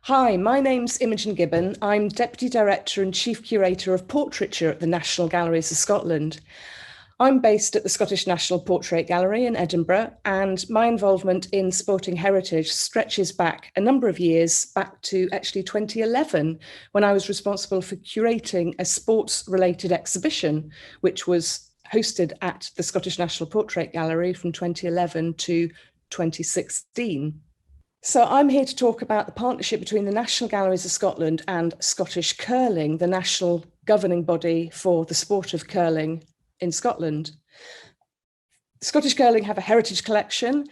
Hi, my name's Imogen Gibbon. I'm Deputy Director and Chief Curator of Portraiture at the National Galleries of Scotland. I'm based at the Scottish National Portrait Gallery in Edinburgh, and my involvement in sporting heritage stretches back a number of years, back to actually 2011, when I was responsible for curating a sports-related exhibition, which was hosted at the Scottish National Portrait Gallery from 2011 to 2016. So I'm here to talk about the partnership between the National Galleries of Scotland and Scottish Curling, the national governing body for the sport of curling in Scotland. Scottish Curling have a heritage collection.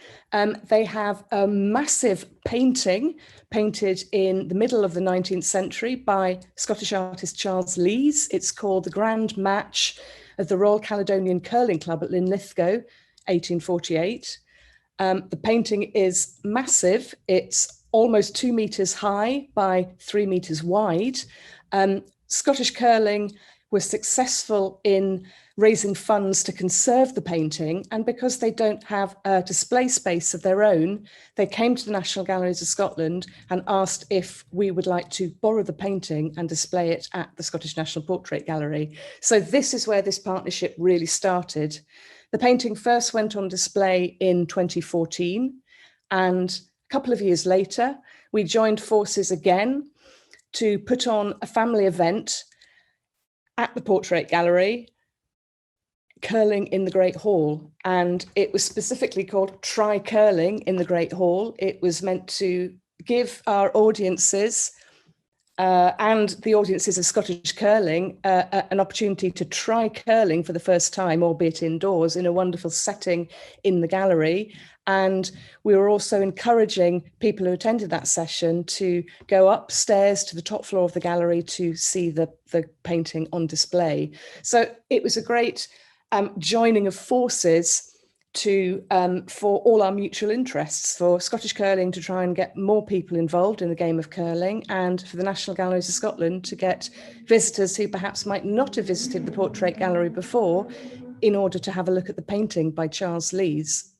They have a massive painting painted in the middle of the 19th century by Scottish artist Charles Lees. It's called The Grand Match of the Royal Caledonian Curling Club at Linlithgow, 1848. The painting is massive. It's almost 2 meters high by 3 meters wide. Scottish Curling was successful in raising funds to conserve the painting, and because they don't have a display space of their own, they came to the National Galleries of Scotland and asked if we would like to borrow the painting and display it at the Scottish National Portrait Gallery. So this is where this partnership really started. The painting first went on display in 2014, and a couple of years later, we joined forces again to put on a family event at the Portrait Gallery, Curling in the Great Hall. And it was specifically called Try Curling in the Great Hall. It was meant to give our audiences and the audiences of Scottish Curling an opportunity to try curling for the first time, albeit indoors, in a wonderful setting in the gallery. And we were also encouraging people who attended that session to go upstairs to the top floor of the gallery to see the painting on display. So it was a great joining of forces to for all our mutual interests, for Scottish Curling to try and get more people involved in the game of curling, and for the National Galleries of Scotland to get visitors who perhaps might not have visited the Portrait Gallery before in order to have a look at the painting by Charles Lees.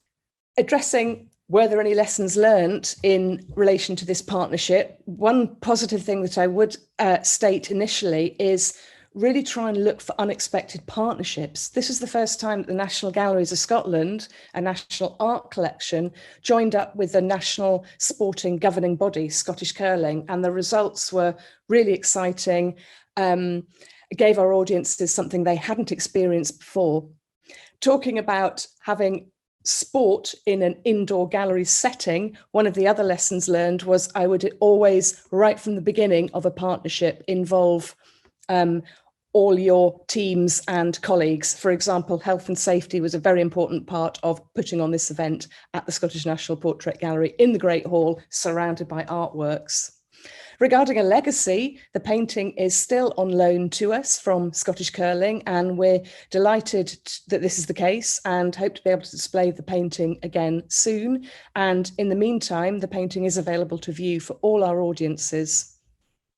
Addressing were there any lessons learned in relation to this partnership, one positive thing that I would state initially is really try and look for unexpected partnerships. This is the first time that the National Galleries of Scotland, a national art collection, joined up with the national sporting governing body, Scottish Curling, and the results were really exciting. It gave our audiences something they hadn't experienced before. Talking about having sport in an indoor gallery setting, one of the other lessons learned was I would always, right from the beginning of a partnership, involve all your teams and colleagues. For example, health and safety was a very important part of putting on this event at the Scottish National Portrait Gallery in the Great Hall, surrounded by artworks. Regarding a legacy, the painting is still on loan to us from Scottish Curling, and we're delighted that this is the case and hope to be able to display the painting again soon. And in the meantime, the painting is available to view for all our audiences.